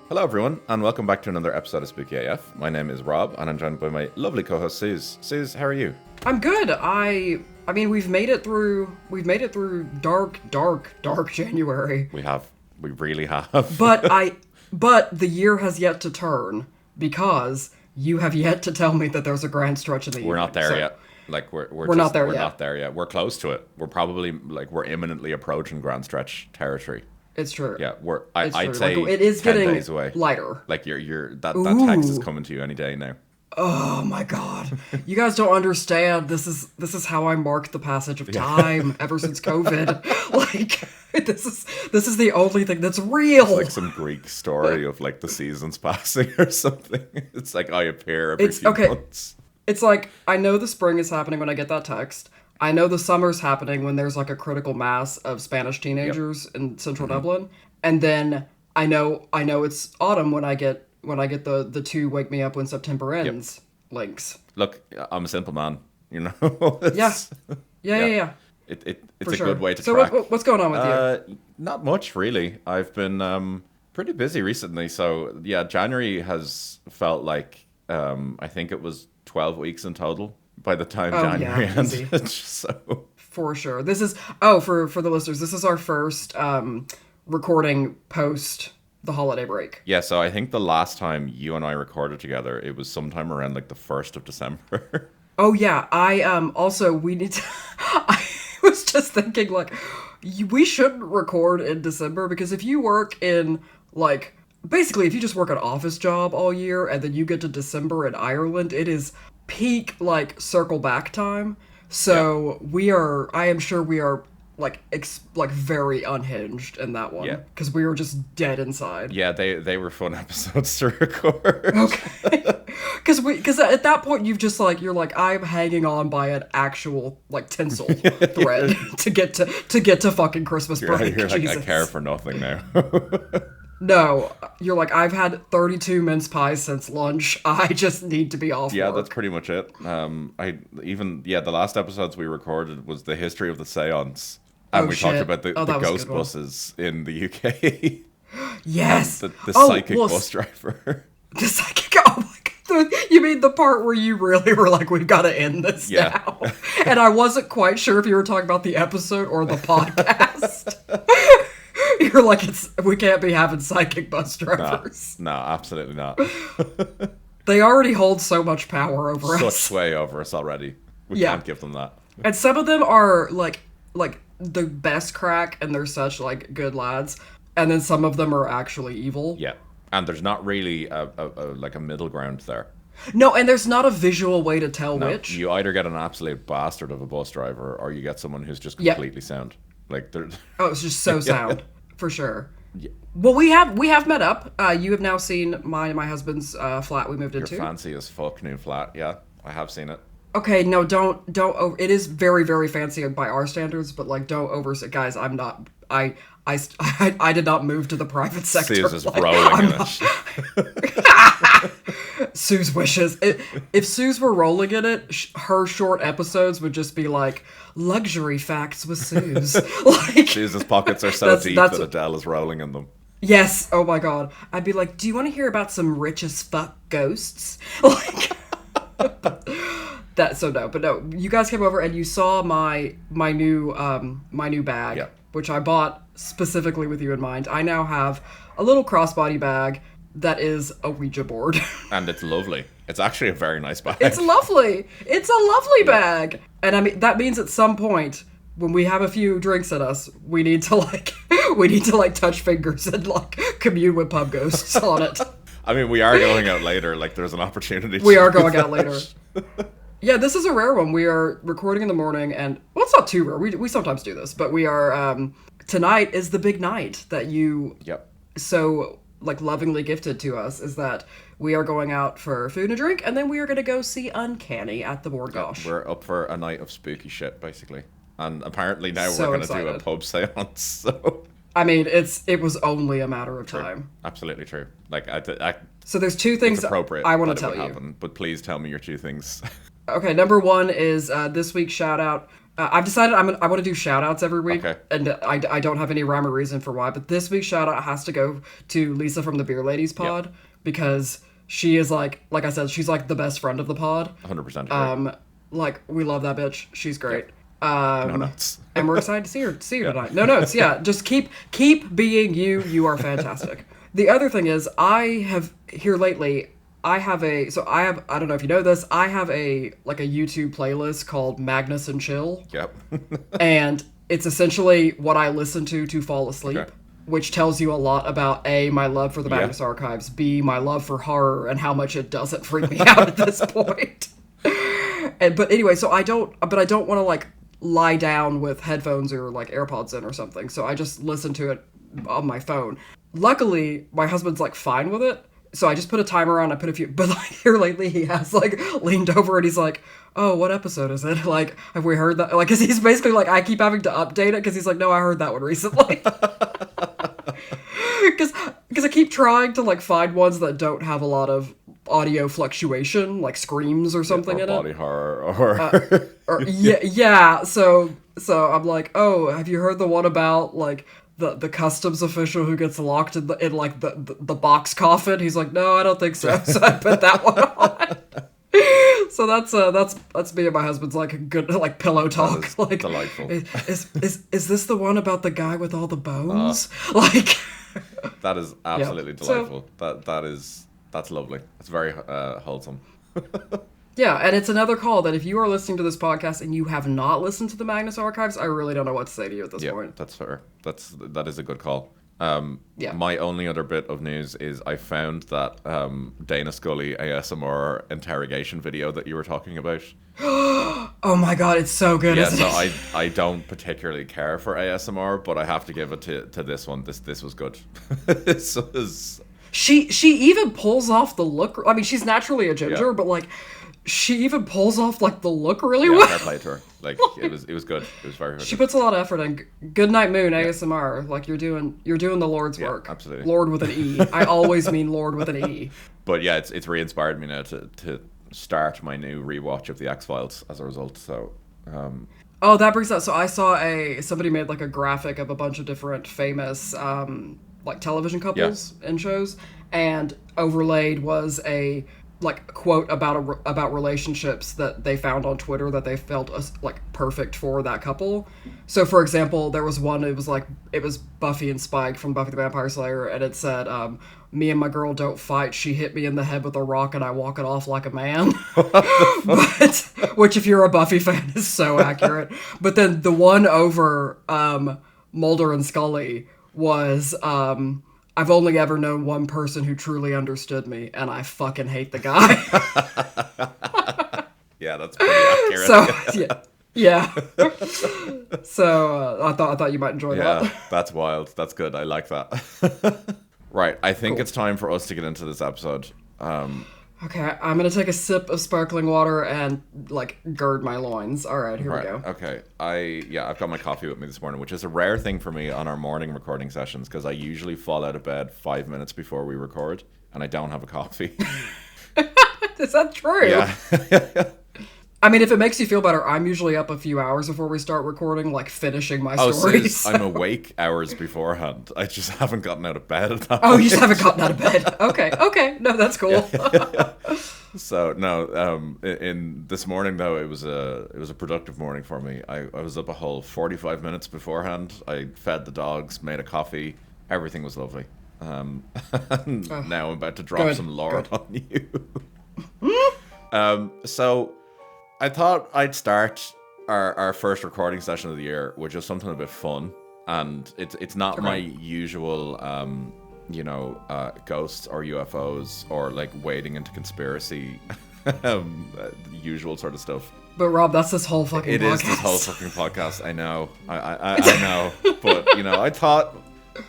Hello everyone, and welcome back to another episode of Spooky AF. My name is Rob, and I'm joined by my lovely co-host Suz. Suz, how are you? I'm good. I mean, we've made it through dark January. We really have. But the year has yet to turn because you have yet to tell me that there's a grand stretch in the evening. We're not there yet. Like we're not there yet. Not there yet. We're close to it. We're probably we're imminently approaching grand stretch territory. It's true. Yeah, I'd say like, it is 10 getting days away. Lighter. Like that text is coming to you any day now. Oh my god. You guys don't understand. This is how I mark the passage of time ever since COVID. Like this is the only thing that's real. It's like some Greek story of like the seasons passing or something. It's like I appear every few months. It's like I know the spring is happening when I get that text. I know the summer's happening when there's like a critical mass of Spanish teenagers in central Dublin. And then I know it's autumn when I get the two wake me up when September ends links. Look, I'm a simple man, you know. Yeah. It's For a sure. good way to so track. What's going on with you? Not much really. I've been pretty busy recently. So yeah, January has felt like I think it was 12 weeks in total by the time January ended. So for sure, this is for the listeners. This is our first recording post the holiday break. Yeah, so I think the last time you and I recorded together, it was sometime around like the 1st of December. Oh yeah, I also we need to. I was just thinking like we shouldn't record in December because if you work in like basically if you just work an office job all year and then you get to December in Ireland, it is peak like circle back time. So I am sure we are like very unhinged in that one because we were just dead inside. Yeah, they were fun episodes to record. Okay, because at that point you've just like you're like I'm hanging on by an actual like tinsel thread to get to fucking Christmas break. You're like I care for nothing now. No, you're like, I've had 32 mince pies since lunch. I just need to be off work. That's pretty much it. The last episodes we recorded was the history of the seance. And we talked about the ghost buses in the UK. Yes. the psychic bus driver. The psychic, oh my god. You mean the part where you really were like, we've got to end this now? And I wasn't quite sure if you were talking about the episode or the podcast. You're like, we can't be having psychic bus drivers. No, absolutely not. They already hold so much power over us. Such sway over us already. We can't give them that. And some of them are like the best crack, and they're such like good lads. And then some of them are actually evil. Yeah, and there's not really a middle ground there. No, and there's not a visual way to tell which. You either get an absolute bastard of a bus driver, or you get someone who's just completely sound. Like it's just so sound. For sure. Yeah. Well, we have met up. You have now seen my husband's flat we moved into. Your fancy as fuck new flat. Yeah, I have seen it. Okay, no, don't over. It is very, very fancy by our standards, but like don't over. Guys, I'm not. I did not move to the private sector. Suz is rolling in it. Suz wishes. If Suz were rolling in it, her short episodes would just be like luxury facts with Suz. Like Suz's pockets are so deep that Adele is rolling in them. Yes. Oh my god. I'd be like, do you want to hear about some rich as fuck ghosts? Like that. So no, but no. You guys came over and you saw my new bag, which I bought specifically with you in mind. I now have a little crossbody bag that is a Ouija board. And it's lovely. It's actually a very nice bag. It's lovely. It's a lovely bag. And I mean, that means at some point, when we have a few drinks in us, we need to touch fingers and like commune with pub ghosts on it. I mean, we are going out later. Like, there's an opportunity. We are going out later. Yeah, this is a rare one. We are recording in the morning, and well, it's not too rare. We sometimes do this, but we are tonight is the big night that you so like lovingly gifted to us. Is that we are going out for food and a drink, and then we are going to go see Uncanny at the Board Gosh. We're up for a night of spooky shit, basically, and apparently now so we're going to do a pub seance. So. I mean, it was only a matter of time. Absolutely true. Like, so there's two things I want to tell you. Happen, but please tell me your two things. Okay, number one is this week's shout out. I've decided I want to do shout-outs every week, Okay. and I don't have any rhyme or reason for why, but this week's shout-out has to go to Lisa from the Beer Ladies pod, because she is, like I said, she's, like, the best friend of the pod. 100% agree. Like, we love that bitch. She's great. No notes. And we're excited to see her tonight. No notes, yeah. Just keep being you. You are fantastic. The other thing is, I have, here lately... I don't know if you know this, I have a YouTube playlist called Magnus and Chill. Yep. And it's essentially what I listen to fall asleep, Okay. which tells you a lot about A, my love for the Magnus Archives, B, my love for horror, and how much it doesn't freak me out at this point. But anyway, I don't want to, like, lie down with headphones or, like, AirPods in or something, so I just listen to it on my phone. Luckily, my husband's, like, fine with it. So I just put a timer on, but, like, here lately he has, like, leaned over and he's like, oh, what episode is it? Like, have we heard that? Like, cause he's basically like, I keep having to update it, cause he's like, no, I heard that one recently. Cause I keep trying to, like, find ones that don't have a lot of audio fluctuation, like screams or something in body it. horror or yeah. So I'm like, oh, have you heard the one about, like, the customs official who gets locked in the box coffin? He's like, no, I don't think so. So I put that one on. So that's me and my husband's, like, good, like, pillow talk. Like, delightful. Is this the one about the guy with all the bones? Like, that is absolutely delightful. That's lovely. It's very wholesome. Yeah, and it's another call that if you are listening to this podcast and you have not listened to the Magnus Archives, I really don't know what to say to you at this point. That's fair. That is a good call. My only other bit of news is I found that Dana Scully ASMR interrogation video that you were talking about. Oh my god, it's so good. Yeah, so I don't particularly care for ASMR, but I have to give it to this one. This was good. This was... She even pulls off the look. I mean, she's naturally a ginger, but, like, she even pulls off, like, the look really well. Fair play to her. Like, it was good. It was very good. She puts a lot of effort in. Good Night Moon ASMR. Like, you're doing the Lord's work. Absolutely. Lord with an E. I always mean Lord with an E. But yeah, it's re-inspired me now to start my new rewatch of the X-Files as a result. So. Oh, that brings up. So I saw somebody made, like, a graphic of a bunch of different famous like, television couples and shows, and overlaid was a, like, quote about relationships that they found on Twitter that they felt like perfect for that couple. So, for example, there was one, it was Buffy and Spike from Buffy the Vampire Slayer, and it said, me and my girl don't fight, she hit me in the head with a rock and I walk it off like a man. Which, if you're a Buffy fan, is so accurate. But then the one over Mulder and Scully was, I've only ever known one person who truly understood me, and I fucking hate the guy. Yeah, that's pretty accurate. So, yeah. So, I thought you might enjoy that. Yeah, that's wild. That's good. I like that. Right, I think it's time for us to get into this episode. Okay, I'm gonna take a sip of sparkling water and, like, gird my loins. All right, here we go. Okay, I've got my coffee with me this morning, which is a rare thing for me on our morning recording sessions, because I usually fall out of bed 5 minutes before we record, and I don't have a coffee. Is that true? Yeah. I mean, if it makes you feel better, I'm usually up a few hours before we start recording, like, finishing my stories. So I'm awake hours beforehand. I just haven't gotten out of bed at that point. You point. just haven't gotten out of bed. Okay. No, that's cool. Yeah. So, no, in this morning, though, it was a productive morning for me. I was up a whole 45 minutes beforehand. I fed the dogs, made a coffee. Everything was lovely. Now I'm about to drop some lore on you. So... I thought I'd start our first recording session of the year with just something a bit fun, and it's not my usual, ghosts or UFOs or, like, wading into conspiracy, usual sort of stuff. But Rob, that's this whole fucking podcast. It is this whole fucking podcast. I know, I know, but I thought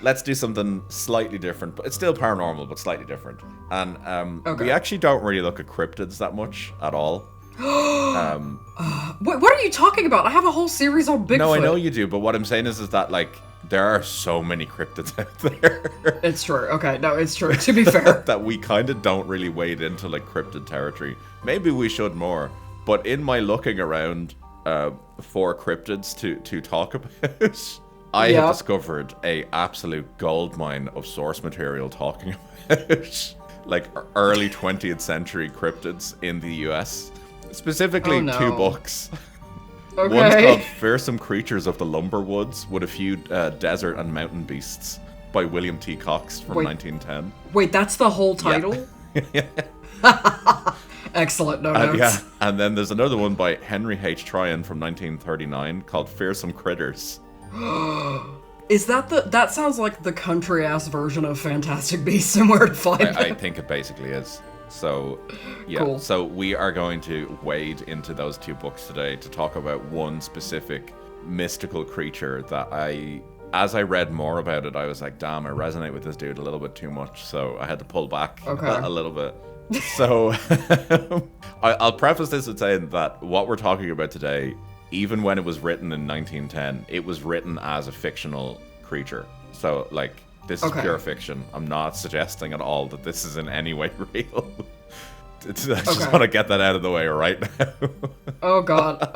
let's do something slightly different, but it's still paranormal, but slightly different. And we actually don't really look at cryptids that much at all. What are you talking about? I have a whole series on Bigfoot. No, I know you do, but what I'm saying is that, like, there are so many cryptids out there. It's true. Okay, no, it's true. To be fair, that we kind of don't really wade into, like, cryptid territory. Maybe we should more. But in my looking around four cryptids to talk about, I have discovered a absolute goldmine of source material talking about like early 20th century cryptids in the US. Specifically, two books. Okay. One's called Fearsome Creatures of the Lumberwoods with a few desert and mountain beasts by William T. Cox from 1910. Wait, that's the whole title? Yeah. Excellent, no notes. And then there's another one by Henry H. Tryon from 1939 called Fearsome Critters. Is that that sounds like the country-ass version of Fantastic Beasts and Where to Find Them. I think it basically is. So, yeah. Cool. So we are going to wade into those two books today to talk about one specific mystical creature that as I read more about it, I was like, damn, I resonate with this dude a little bit too much. So I had to pull back a little bit. So I'll preface this with saying that what we're talking about today, even when it was written in 1910, it was written as a fictional creature. So, like, this is pure fiction. I'm not suggesting at all that this is in any way real. I just want to get that out of the way right now. Oh god.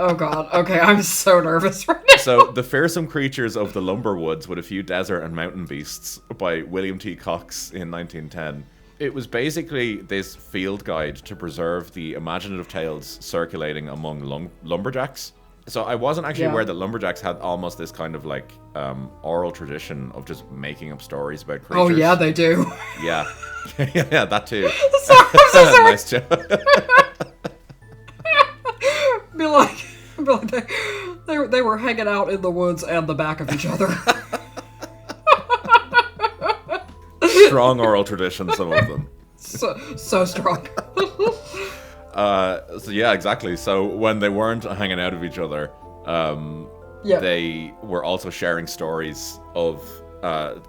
Okay, I'm so nervous right now. So, The Fearsome Creatures of the Lumberwoods with a Few Desert and Mountain Beasts by William T. Cox in 1910. It was basically this field guide to preserve the imaginative tales circulating among lumberjacks. So I wasn't actually aware that lumberjacks had almost this kind of like oral tradition of just making up stories about creatures. Oh yeah, they do. Yeah. Yeah, that too. Sorry, I'm so sorry. Nice joke. Be like they were hanging out in the woods and the back of each other. Strong oral tradition, some of them. So strong. So yeah, exactly. So when they weren't hanging out with each other, they were also sharing stories of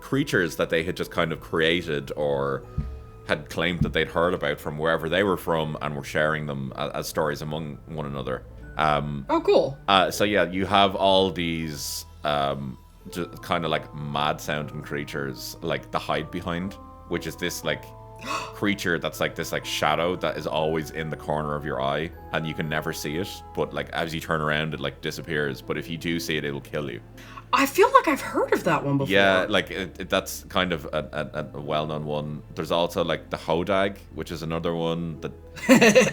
creatures that they had just kind of created or had claimed that they'd heard about from wherever they were from, and were sharing them as stories among one another. Oh, cool. So yeah, you have all these just kind of like mad sounding creatures, like the hide behind, which is this like creature that's like this like shadow that is always in the corner of your eye, and you can never see it, but like as you turn around it like disappears, but if you do see it, it'll kill you. I feel like I've heard of that one before. Yeah, like that's kind of a well-known one. There's also like the hodag, which is another one, the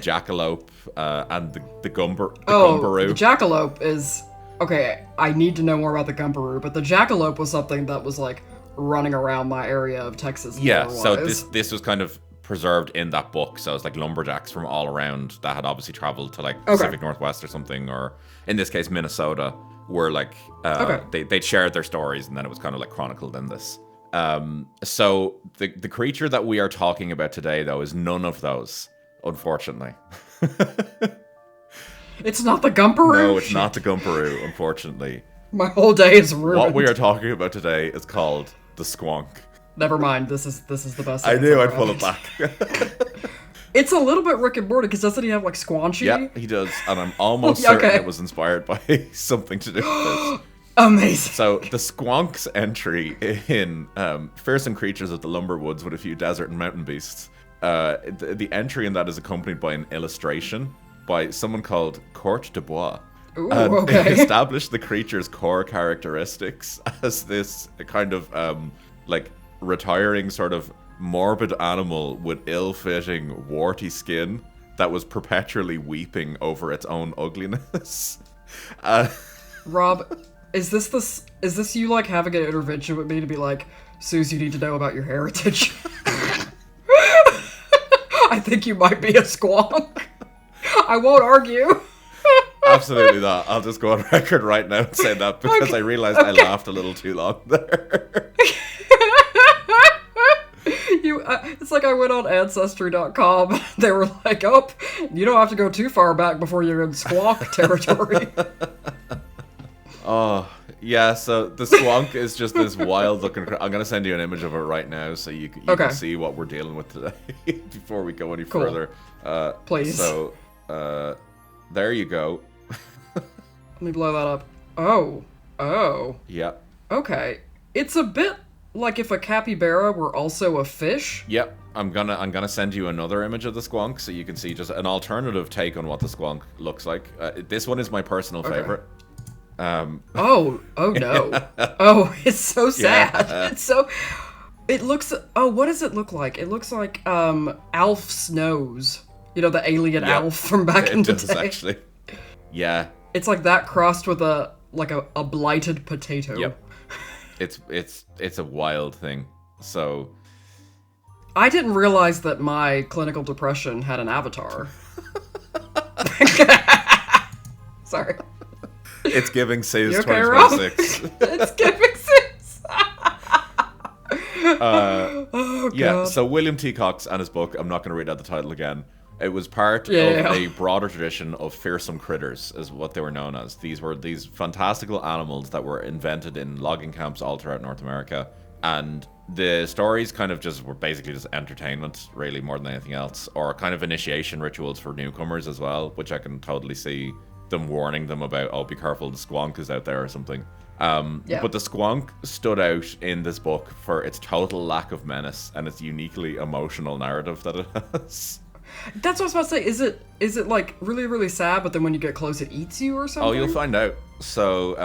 jackalope, and the gumbaroo. The jackalope is okay. I need to know more about the gumbaroo, but the jackalope was something that was like running around my area of Texas. Yeah, so this was kind of preserved in that book. So it's like lumberjacks from all around that had obviously traveled to like Pacific Northwest or something, or in this case Minnesota, were like they'd shared their stories, and then it was kind of like chronicled in this. So the creature that we are talking about today, though, is none of those, unfortunately. It's not the gumbaroo? No, it's not the gumbaroo, unfortunately. My whole day is ruined. What we are talking about today is called the Squonk. Never mind. This is the best. I knew I'd pull it back. It's a little bit Rick and Morty, because doesn't he have like Squanchy? Yeah, he does, and I'm almost certain it was inspired by something to do with this. Amazing. So the Squonk's entry in Fearsome Creatures of the Lumberwoods with a Few Desert and Mountain Beasts, the entry in that is accompanied by an illustration by someone called Court de Bois. Ooh, It established the creature's core characteristics as this kind of like retiring sort of morbid animal with ill-fitting, warty skin that was perpetually weeping over its own ugliness. Rob, is this you like having an intervention with me to be like, Suz, you need to know about your heritage? I think you might be a squonk. I won't argue. Absolutely not. I'll just go on record right now and say that, because I realized I laughed a little too long there. It's like I went on Ancestry.com. They were like, oh, you don't have to go too far back before you're in squonk territory. Oh, yeah, so the Squonk is just this wild-looking... I'm going to send you an image of it right now so you can see what we're dealing with today before we go any further. Please. So, there you go. Let me blow that up. Oh. Yeah. Okay. It's a bit like if a capybara were also a fish? Yep, I'm gonna send you another image of the squonk so you can see just an alternative take on what the squonk looks like. This one is my personal favorite. Oh no. Oh, it's so sad. Yeah. It's so. It looks. Oh, what does it look like? It looks like Alf's nose. You know, the alien Alf from back in the day. It does actually. Yeah. It's like that crossed with a blighted potato. Yep. It's a wild thing. So I didn't realize that my clinical depression had an avatar. Sorry. It's giving Suz okay, 2026. It's giving Suz. Yeah, so William T. Cox and his book, I'm not going to read out the title again. It was part of a broader tradition of fearsome critters, is what they were known as. These were these fantastical animals that were invented in logging camps all throughout North America. And the stories kind of just were basically just entertainment, really, more than anything else. Or kind of initiation rituals for newcomers as well, which I can totally see them warning them about, oh, be careful, the squonk is out there or something. But the squonk stood out in this book for its total lack of menace and its uniquely emotional narrative that it has. That's what I was about to say. Is it like really, really sad, but then when you get close it eats you or something? Oh, you'll find out. So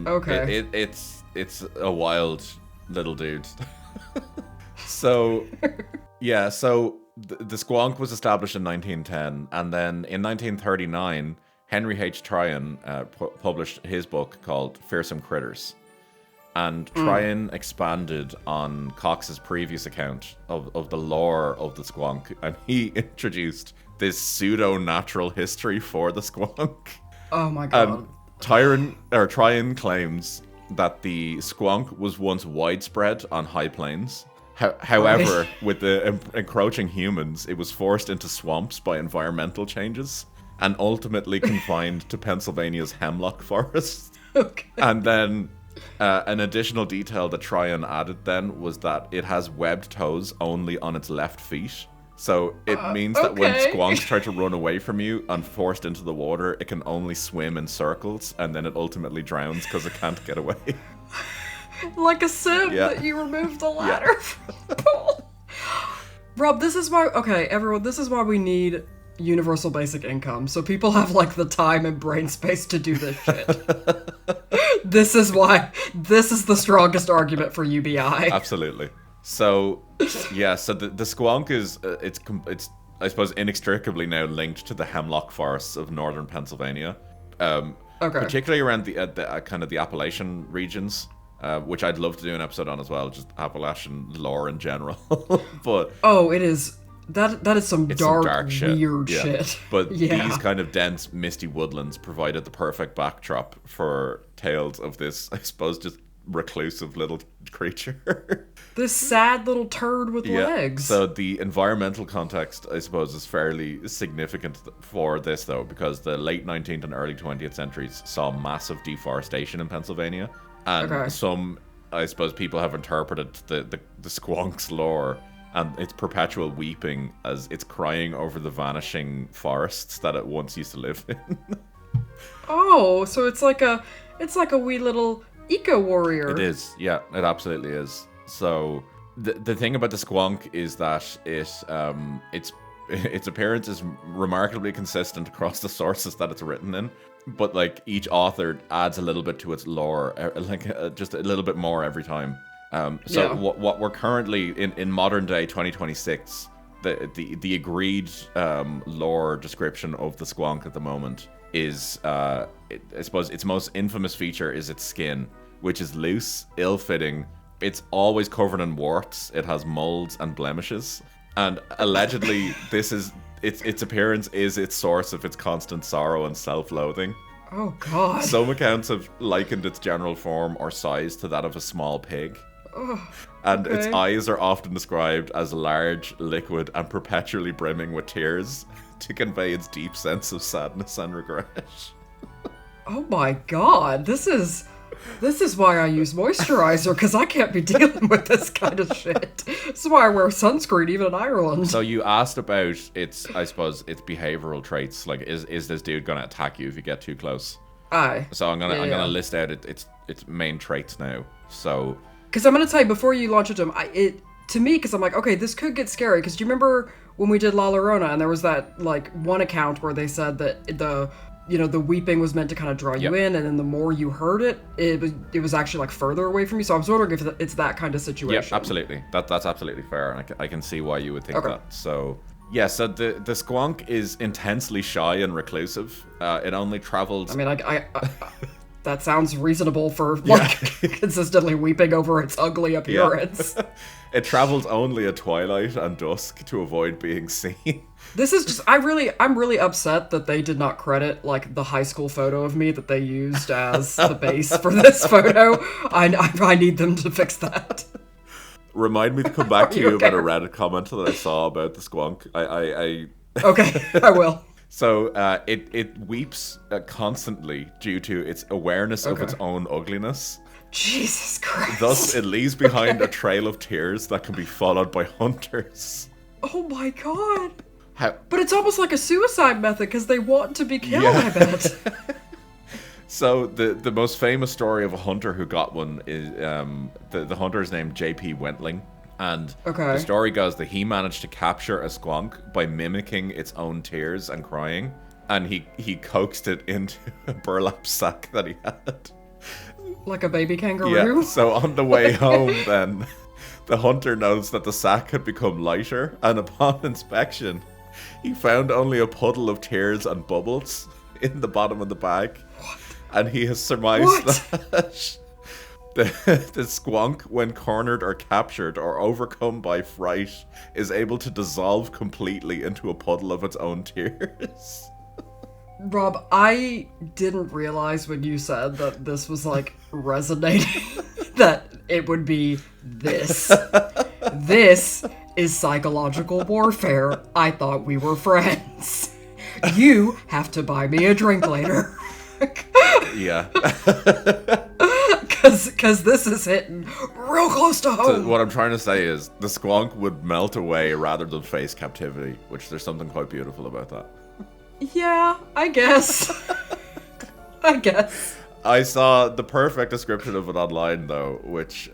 okay. It's a wild little dude. So yeah, so the squonk was established in 1910, and then in 1939 Henry H. Tryon published his book called Fearsome Critters. And Tryon expanded on Cox's previous account of the lore of the squonk, and he introduced this pseudo-natural history for the squonk. Oh my god. Tryon claims that the squonk was once widespread on high plains. However, with the encroaching humans, it was forced into swamps by environmental changes and ultimately confined to Pennsylvania's hemlock forest. Okay. And then an additional detail that Tryon added then was that it has webbed toes only on its left feet. So it means that when squonks try to run away from you and forced into the water, it can only swim in circles, and then it ultimately drowns because it can't get away. Like a sim that you removed the ladder from the pool. Rob, this is why... Okay, everyone, this is why we need universal basic income, so people have like the time and brain space to do this shit. This is the strongest argument for UBI. Absolutely. So yeah, so the squonk is it's I suppose inextricably now linked to the hemlock forests of northern Pennsylvania, particularly around the kind of the Appalachian regions, which I'd love to do an episode on as well, just Appalachian lore in general. But it is. That is some dark shit. Weird shit. But these kind of dense, misty woodlands provided the perfect backdrop for tales of this, I suppose, just reclusive little creature. This sad little turd with legs. So the environmental context, I suppose, is fairly significant for this, though, because the late 19th and early 20th centuries saw massive deforestation in Pennsylvania. And some, I suppose, people have interpreted the squonk's lore and its perpetual weeping as it's crying over the vanishing forests that it once used to live in. Oh, so it's like a wee little eco warrior. It is, yeah, it absolutely is. So the thing about the squonk is that its appearance is remarkably consistent across the sources that it's written in, but like each author adds a little bit to its lore, just a little bit more every time. What we're currently in modern day 2026, the agreed lore description of the squonk at the moment is I suppose its most infamous feature is its skin, which is loose, ill-fitting. It's always covered in warts. It has molds and blemishes, and allegedly its appearance is its source of its constant sorrow and self-loathing. Oh god. Some accounts have likened its general form or size to that of a small pig. And its eyes are often described as large, liquid, and perpetually brimming with tears to convey its deep sense of sadness and regret. Oh my god, this is why I use moisturizer, because I can't be dealing with this kind of shit. This is why I wear sunscreen even in Ireland. So you asked about its behavioral traits. Like, is this dude gonna attack you if you get too close? Aye. So I'm gonna list out its main traits now. So Because I'm going to tell you, before you launch into them, to me, because I'm like, okay, this could get scary. Because do you remember when we did La Llorona, and there was that, like, one account where they said that the weeping was meant to kind of draw you in, and then the more you heard it, it was actually, like, further away from you. So I was wondering if it's that kind of situation. Yeah, absolutely. That's absolutely fair, and I can see why you would think that. So... Yeah, so the Squonk is intensely shy and reclusive. It only travels... I mean, I that sounds reasonable for, like, consistently weeping over its ugly appearance. Yeah. It travels only at twilight and dusk to avoid being seen. This is just... I'm really upset that they did not credit, like, the high school photo of me that they used as the base for this photo. I need them to fix that. Remind me to come back to you about a Reddit comment that I saw about the Squonk. Okay, I will. So it weeps constantly due to its awareness of its own ugliness. Jesus Christ. Thus, it leaves behind a trail of tears that can be followed by hunters. Oh my god. But it's almost like a suicide method because they want to be killed, I bet. So the most famous story of a hunter who got one is the hunter is named J.P. Wentling, and the story goes that he managed to capture a Squonk by mimicking its own tears and crying, and he coaxed it into a burlap sack that he had. Like a baby kangaroo? Yeah, so on the way home then, the hunter noticed that the sack had become lighter, and upon inspection, he found only a puddle of tears and bubbles in the bottom of the bag. What? And he has surmised that the Squonk, when cornered or captured or overcome by fright, is able to dissolve completely into a puddle of its own tears. Rob, I didn't realize when you said that this was, like, resonating, that it would be this. This is psychological warfare. I thought we were friends. You have to buy me a drink later. Yeah. Because this is hitting real close to home. So what I'm trying to say is the Squonk would melt away rather than face captivity, which there's something quite beautiful about that. Yeah, I guess. I saw the perfect description of it online, though, which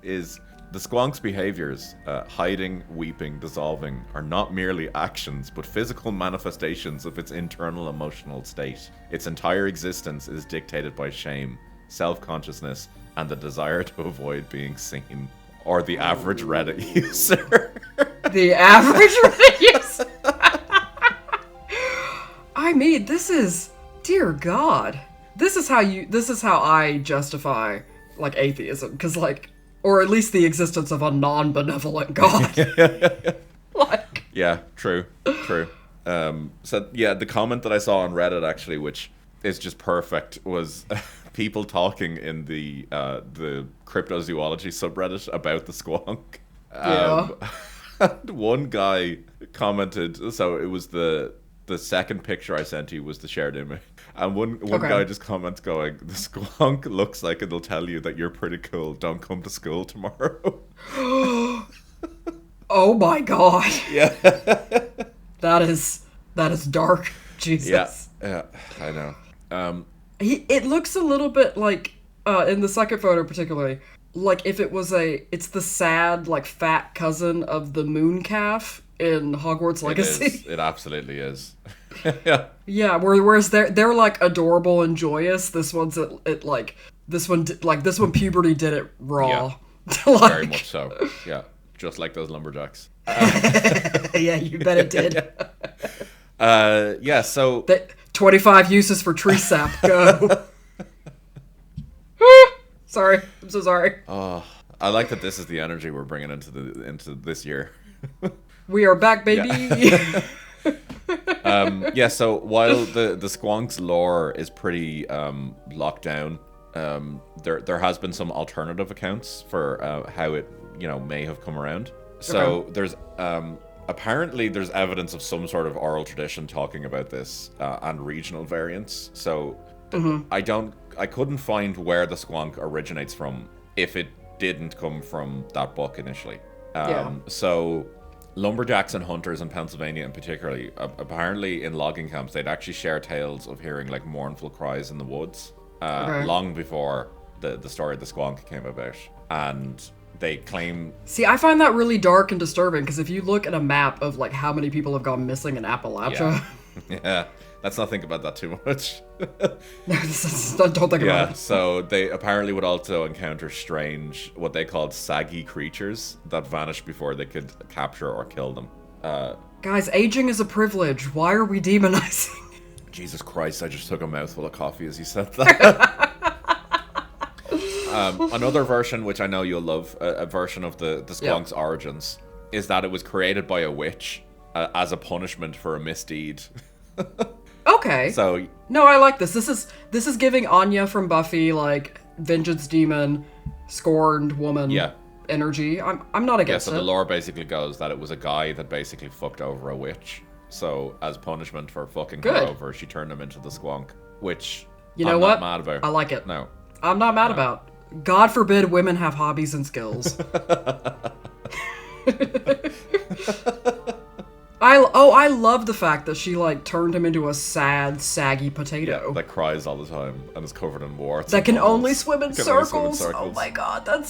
is... The Squonk's behaviors, hiding, weeping, dissolving, are not merely actions, but physical manifestations of its internal emotional state. Its entire existence is dictated by shame, self-consciousness, and the desire to avoid being seen. Or the average Reddit user. The average Reddit user? I mean, this is... Dear God. This is how I justify, like, atheism. Because, like... Or at least the existence of a non-benevolent God. Like... Yeah, true. So, yeah, the comment that I saw on Reddit, actually, which is just perfect, was people talking in the cryptozoology subreddit about the Squonk. One guy commented, so it was the second picture I sent you was the shared image. And one guy just comments going, the Squonk looks like it'll tell you that you're pretty cool. Don't come to school tomorrow. Oh my god. Yeah. That is dark. Jesus. Yeah, I know. It looks a little bit like, in the second photo particularly, like if it's the sad, like, fat cousin of the moon calf in Hogwarts Legacy. It absolutely is. Yeah, whereas they're like adorable and joyous. This one's this one puberty did it raw. Yeah. Like... Very much so. Yeah, just like those lumberjacks. Yeah, you bet it did. Yeah. So 25 uses for tree sap. Go. Sorry, I'm so sorry. Oh, I like that this is the energy we're bringing into this year. We are back, baby. Yeah. Yeah, so while the Squonk's lore is pretty locked down, there has been some alternative accounts for how it may have come around. So there's apparently there's evidence of some sort of oral tradition talking about this and regional variants. So I couldn't find where the Squonk originates from if it didn't come from that book initially. So lumberjacks and hunters in Pennsylvania in particularly, apparently in logging camps, they'd actually share tales of hearing like mournful cries in the woods long before the story of the Squonk came about. and they claim... See, I find that really dark and disturbing, because if you look at a map of, like, how many people have gone missing in Appalachia... Yeah, let's not think about that too much. Don't think about it. So they apparently would also encounter strange, what they called saggy creatures that vanished before they could capture or kill them. Guys, aging is a privilege. Why are we demonizing? Jesus Christ, I just took a mouthful of coffee as you said that. Another version, which I know you'll love, a version of the Squonk's origins, is that it was created by a witch as a punishment for a misdeed. Okay. So no, I like this. This is giving Anya from Buffy, like, vengeance demon, scorned woman energy. I'm not against it. So the lore basically goes that it was a guy that basically fucked over a witch. So as punishment for fucking her over, she turned him into the Squonk, which I'm not mad about. I like it. No. I'm not mad about. God forbid women have hobbies and skills. I love the fact that she, like, turned him into a sad, saggy potato. Yeah, that cries all the time and is covered in warts. That can only swim in circles. Oh my god, that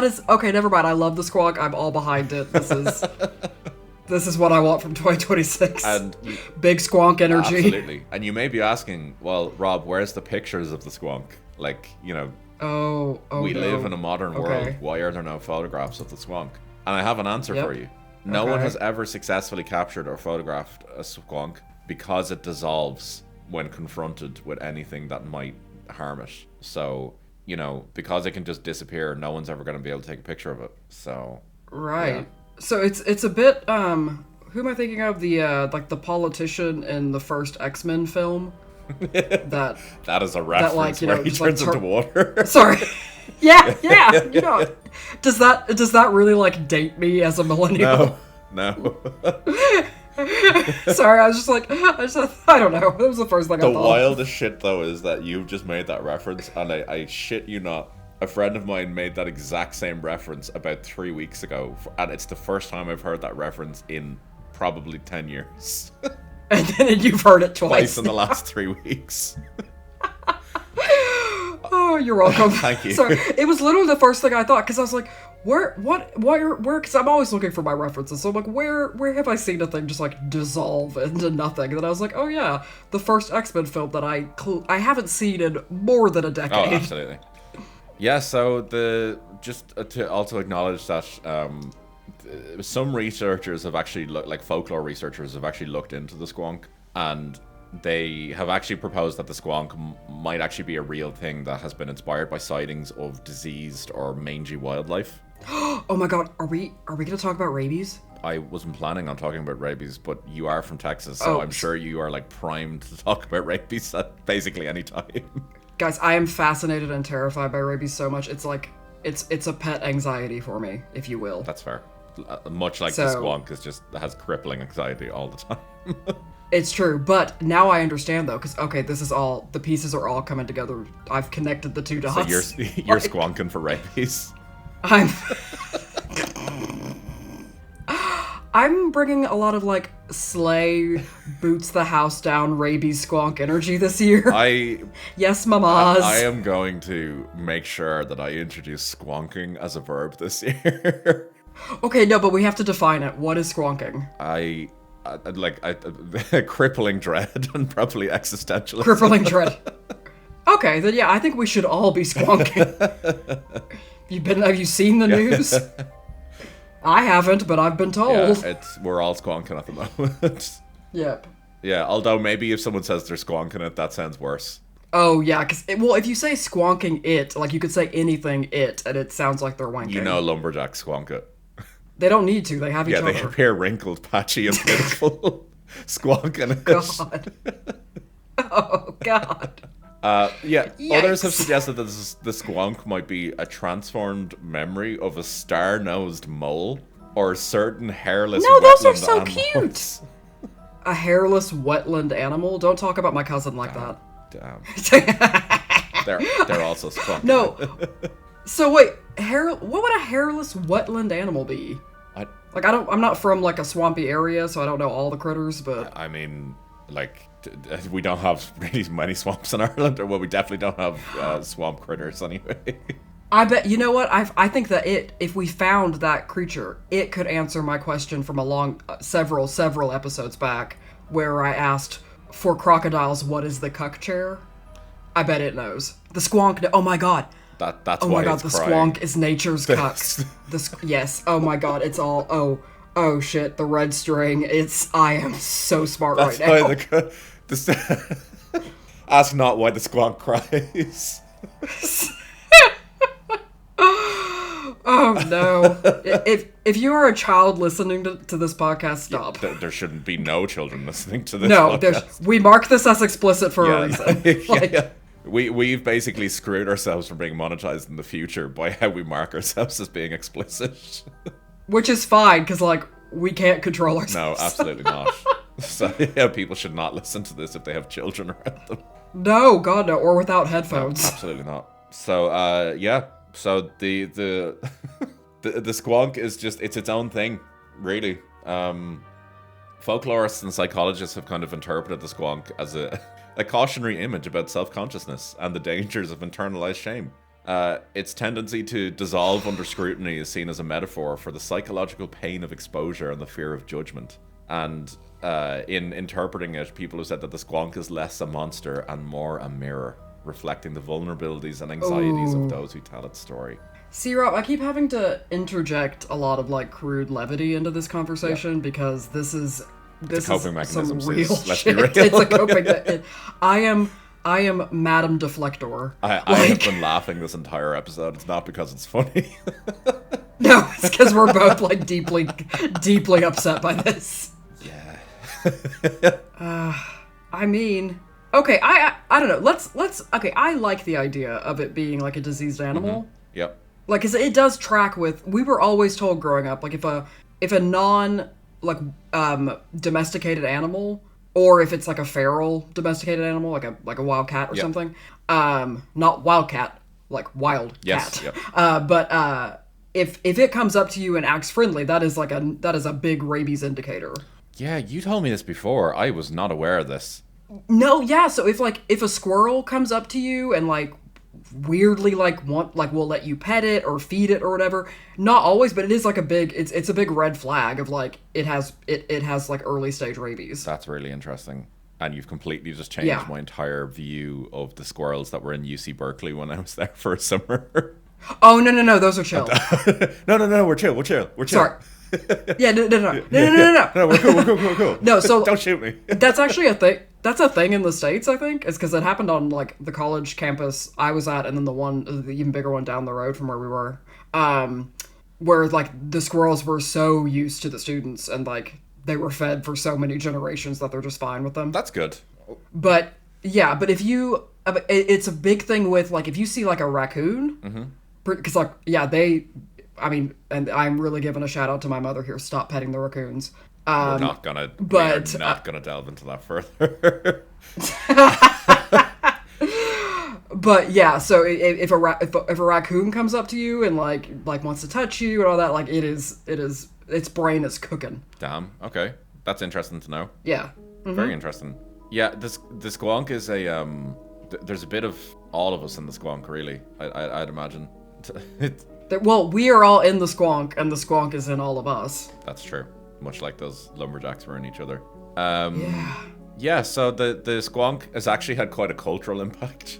is... Okay, never mind. I love the Squonk. I'm all behind it. This is what I want from 2026. And big Squonk energy. Absolutely. And you may be asking, well, Rob, where's the pictures of the Squonk? Like, you know... we live in a modern world. Why are there no photographs of the Squonk? And I have an answer for you. No one has ever successfully captured or photographed a Squonk because it dissolves when confronted with anything that might harm it. So, you know, because it can just disappear, no one's ever going to be able to take a picture of it. So, right. So it's a bit who am I thinking of? The like the politician in the first X-Men film. that is a reference, that, like, you know, where he turns into water. Sorry. Yeah, you know. Does that really, like, date me as a millennial? No. Sorry, I don't know. That was the first thing I thought. The wildest shit, though, is that you've just made that reference, and I shit you not, a friend of mine made that exact same reference about 3 weeks ago, and it's the first time I've heard that reference in probably 10 years. And then you've heard it twice in the last 3 weeks. Oh, you're welcome. Thank you. Sorry, it was literally the first thing I thought, because I was like, where, because I'm always looking for my references, so I'm like, where have I seen a thing just, like, dissolve into nothing? And then I was like, oh yeah, the first X-Men film that I haven't seen in more than a decade. Oh, absolutely. Yeah, so to also acknowledge that some researchers have actually like folklore researchers have actually looked into the Squonk, and they have actually proposed that the Squonk might actually be a real thing that has been inspired by sightings of diseased or mangy wildlife. Oh my god, are we going to talk about rabies? I wasn't planning on talking about rabies, but you are from Texas, so I'm sure you are, like, primed to talk about rabies at basically any time. Guys, I am fascinated and terrified by rabies so much. It's like it's a pet anxiety for me, if you will. That's fair. Much like the Squonk has crippling anxiety all the time. It's true, but now I understand, though, because, okay, the pieces are all coming together. I've connected the two dots. So you're squonking for rabies? I'm bringing a lot of, like, slay, boots the house down, rabies Squonk energy this year. Yes, mamas. I am going to make sure that I introduce squonking as a verb this year. Okay, no, but we have to define it. What is squonking? Crippling dread and probably existentialism. Crippling dread. Okay, then yeah, I think we should all be squonking. Have you seen the news? I haven't, but I've been told. Yeah, we're all squonking at the moment. Yep. Yeah, although maybe if someone says they're squonking it, that sounds worse. Oh, yeah, because, if you say squonking it, like, you could say anything it, and it sounds like they're wanking. You know Lumberjack squonk it. They don't need to. They have each other. Yeah, they appear wrinkled, patchy, and pitiful. Squonking it. God. Oh, God. Yikes. Others have suggested that the Squonk might be a transformed memory of a star-nosed mole or certain hairless wetland those are so animals. Cute. A hairless wetland animal? Don't talk about my cousin like that. Damn. They're also Squonk. No. So wait, what would a hairless wetland animal be? I'm not from, like, a swampy area, so I don't know all the critters, but... I mean, like, we don't have really many swamps in Ireland, or well, we definitely don't have swamp critters anyway. I bet, you know what? I think that if we found that creature, it could answer my question from a long, several episodes back, where I asked, for crocodiles, what is the cuck chair? I bet it knows. The squonk, oh my god. That's oh why my god, it's the crying. squonk is nature's cuck. Yes, oh my god, it's all, oh shit, the red string, I am so smart That's right now. Why ask not why the squonk cries. Oh no! If you are a child listening to this podcast, stop. There shouldn't be no children listening to this. No, podcast. We mark this as explicit for a reason. Yeah. We've basically screwed ourselves from being monetized in the future by how we mark ourselves as being explicit. Which is fine, because we can't control ourselves. No, absolutely not. So yeah, people should not listen to this if they have children around them. No, God no, or without headphones. No, absolutely not. So yeah. So the squonk is just, it's its own thing, really. Folklorists and psychologists have kind of interpreted the squonk as a cautionary image about self-consciousness and the dangers of internalized shame. Its tendency to dissolve under scrutiny is seen as a metaphor for the psychological pain of exposure and the fear of judgment. And in interpreting it, people have said that the squonk is less a monster and more a mirror, reflecting the vulnerabilities and anxieties of those who tell its story. See, Rob, I keep having to interject a lot of crude levity into this conversation because this is coping mechanism. Some real Let's shit. be real. It's a coping. I am Madame Deflector. I have been laughing this entire episode. It's not because it's funny. No, it's because we're both deeply upset by this. Yeah. I mean, okay, I don't know. Let's okay. I like the idea of it being a diseased animal. Mm-hmm. Yep. Because it does track with. We were always told growing up, if a non domesticated animal, or if it's a feral domesticated animal, like a wild cat or something. Not wild cat, wild cat. Yep. But if it comes up to you and acts friendly, that is a big rabies indicator. Yeah, you told me this before. I was not aware of this. No, yeah. So if a squirrel comes up to you and weirdly will let you pet it or feed it or whatever, not always, but it is it's a big red flag of it has early stage rabies. That's really interesting. And you've completely just changed my entire view of the squirrels that were in UC Berkeley when I was there for a summer. Oh no, those are chill. No, we're chill. Sorry. Yeah, no. No, we're cool. No, so don't shoot me. That's actually a thing. That's a thing in the States, I think. It's because it happened on the college campus I was at, and then the even bigger one down the road from where we were, where the squirrels were so used to the students and they were fed for so many generations that they're just fine with them. That's good. But yeah, but if you, it's a big thing with if you see a raccoon, because and I'm really giving a shout out to my mother here. Stop petting the raccoons. We're not gonna delve into that further. But yeah, so if a raccoon comes up to you and wants to touch you and all that, its brain is cooking. Damn. Okay, that's interesting to know. Yeah. Mm-hmm. Very interesting. Yeah, the squonk is a there's a bit of all of us in the squonk, really. I'd imagine. Well, we are all in the squonk, and the squonk is in all of us. That's true. Much like those lumberjacks were in each other. Yeah, so the squonk has actually had quite a cultural impact.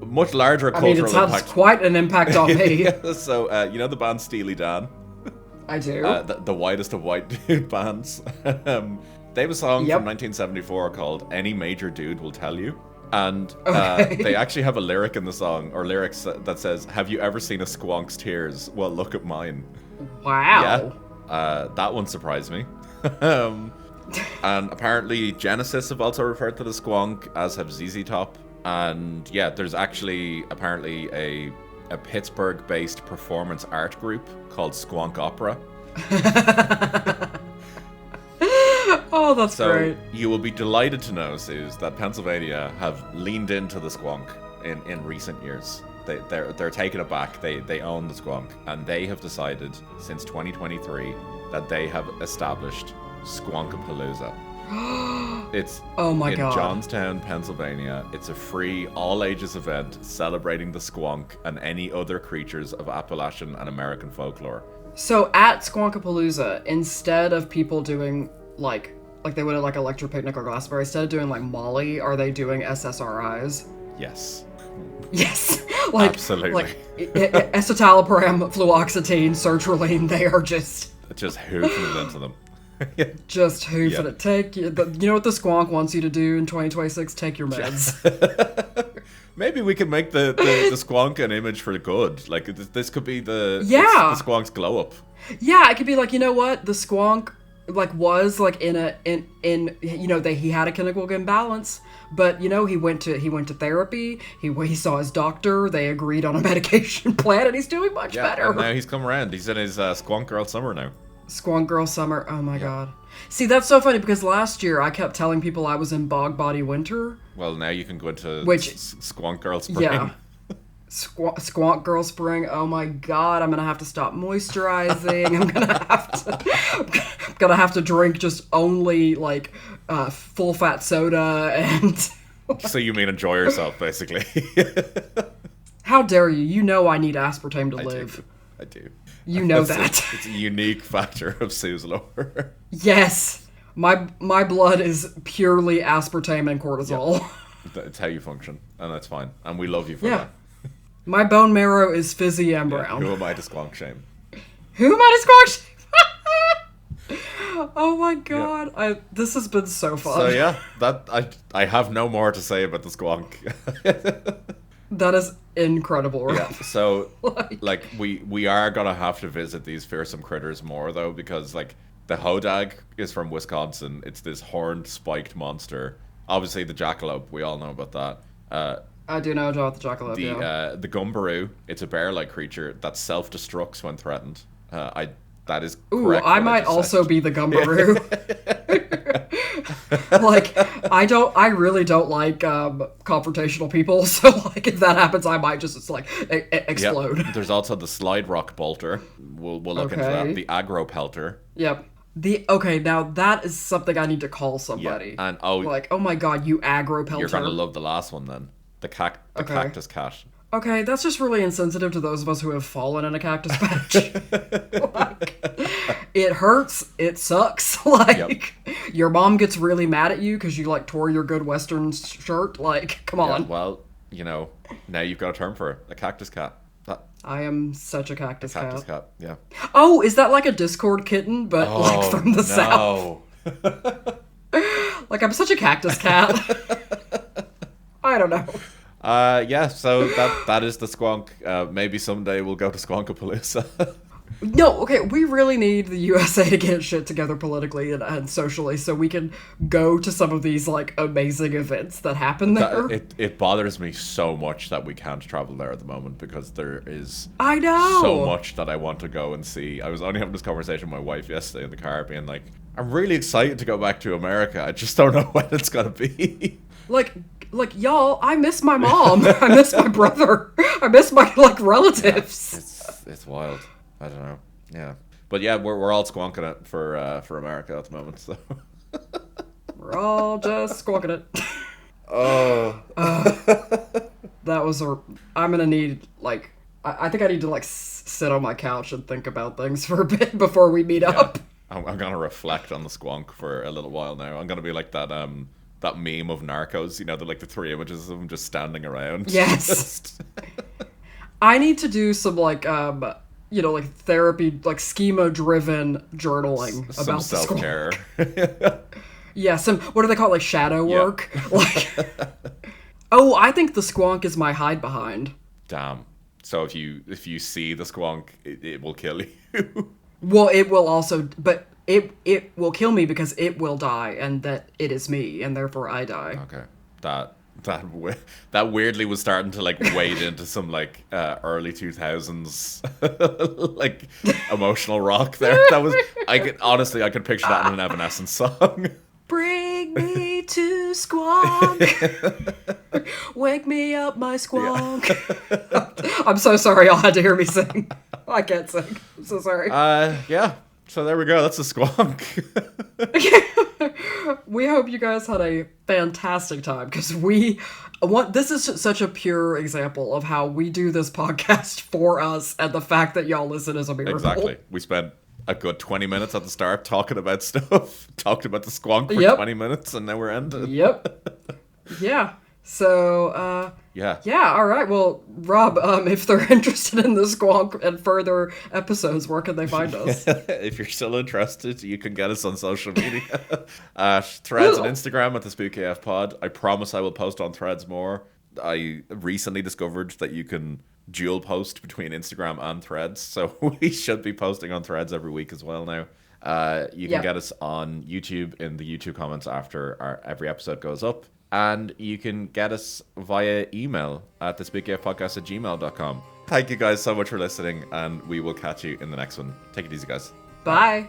Much larger cultural impact. It's had quite an impact on me. So, you know the band Steely Dan? I do. The whitest of white dude bands. They have a song from 1974 called Any Major Dude Will Tell You. And they actually have a lyric in the song, or lyrics that says, "Have you ever seen a squonk's tears? Well, look at mine." Wow. Yeah, that one surprised me. And apparently Genesis have also referred to the squonk, as have ZZ Top. And yeah, there's actually apparently a Pittsburgh-based performance art group called Squonk Opera. Oh, that's great. So you will be delighted to know, Suz, that Pennsylvania have leaned into the squonk in recent years. They're taking it back. They own the squonk, and they have decided since 2023 that they have established Squonkapalooza. It's oh my in God. Johnstown, Pennsylvania. It's a free, all-ages event celebrating the squonk and any other creatures of Appalachian and American folklore. So at Squonkapalooza, instead of people doing like they would at like Electric Picnic or Glastonbury, instead of doing like Molly, are they doing SSRIs? Yes. Yes. Like, absolutely. Like escitalopram, fluoxetine, sertraline, they are just hoofing it into them. Just hoofing it. Take you know what the squonk wants you to do in 2026? Take your meds. Maybe we could make the squonk an image for good. Like this could be the squonk's glow up. Yeah, it could be like, you know what, the squonk like was like in you know, he had a chemical imbalance, but you know, he went to therapy, he saw his doctor, they agreed on a medication plan, and he's doing much better. And now he's come around. He's in his Squonk Girl Summer now. Squonk Girl Summer. Oh my God. See, that's so funny because last year I kept telling people I was in Bog Body Winter. Well, now you can go into Squonk Girl Spring. Yeah. Squonk Girl Spring. Oh my God, I'm gonna have to stop moisturizing. I'm gonna have to drink just only like full fat soda and. So you mean enjoy yourself, basically? How dare you? You know I need aspartame to live. I do. You know that. It's a unique factor of Suz lore. Yes. My blood is purely aspartame and cortisol. Yeah. It's how you function, and that's fine. And we love you for that. My bone marrow is fizzy and brown. Who am I to squonk shame? Who am I to squonk shame? Oh my God. Yeah. This has been so fun. So yeah, I have no more to say about the squonk. That is incredible, Rob. Yeah, so like we are gonna have to visit these fearsome critters more though, because like the hodag is from Wisconsin. It's this horned spiked monster. Obviously the jackalope, we all know about that. I do know about the jackalope. The gumbaroo, it's a bear-like creature that self-destructs when threatened. That is correct. Ooh, I might also be the gumbaroo. Like, I really don't like confrontational people, so like if that happens, I might just explode. Yep. There's also the slide rock bolter. We'll look into that. The aggro pelter. Yep. Now that is something I need to call somebody. Yeah. And like, oh my God, you aggro pelter. You're gonna love the last one then. The cactus cat. Okay, that's just really insensitive to those of us who have fallen in a cactus patch. Like, it hurts. It sucks. Like, your mom gets really mad at you because you, like, tore your Good Western shirt. Like, come on. Well, you know, now you've got a term for it. A cactus cat. I am such a cactus cat. Cactus cat, yeah. Oh, is that like a Discord kitten, but, like, from the South? Like, I'm such a cactus cat. I don't know. So that is the squonk. Maybe someday we'll go to Squonkapalooza. No, okay, we really need the USA to get shit together politically and socially so we can go to some of these, like, amazing events that happen there. It bothers me so much that we can't travel there at the moment because there is so much that I want to go and see. I was only having this conversation with my wife yesterday in the car being like, I'm really excited to go back to America. I just don't know when it's going to be. Like, y'all, I miss my mom. I miss my brother. I miss my, like, relatives. Yeah, it's wild. I don't know. Yeah. But yeah, we're all squonking it for America at the moment, so. We're all just squonking it. Oh. That was I'm gonna need, like, I think I need to, like, sit on my couch and think about things for a bit before we meet up. I'm gonna reflect on the squonk for a little while now. I'm gonna be like that meme of Narcos, you know, the three images of them just standing around. Yes. I need to do some, like, you know, like, therapy, like, schema-driven journaling about some self-care. Yeah, what do they call it, like, shadow work? Yep. Like, oh, I think the squonk is my hide behind. Damn. So if you see the squonk, it will kill you. Well, it will also, but it will kill me because it will die, and that it is me, and therefore I die. Okay, that weirdly was starting to, like, wade into some, like, early 2000s like emotional rock there. That was I could picture that in an Evanescence song. Bring me to Squonk. Wake me up, my Squonk. Yeah. I'm so sorry y'all had to hear me sing. I can't sing. I'm so sorry. Yeah. So there we go. That's a squonk. We hope you guys had a fantastic time, because this is such a pure example of how we do this podcast for us, and the fact that y'all listen is a miracle. Exactly. We spent a good 20 minutes at the start talking about stuff. Talked about the squonk for 20 minutes, and now we're ending. Yep. Yeah. So, yeah, all right. Well, Rob, if they're interested in the squonk and further episodes, where can they find us? If you're still interested, you can get us on social media. Threads and Instagram at the Spooky AF Pod. I promise I will post on Threads more. I recently discovered that you can dual post between Instagram and Threads, so we should be posting on Threads every week as well now. You can get us on YouTube in the YouTube comments after every episode goes up. And you can get us via email at thespookyfpodcast@gmail.com. Thank you guys so much for listening, and we will catch you in the next one. Take it easy, guys. Bye.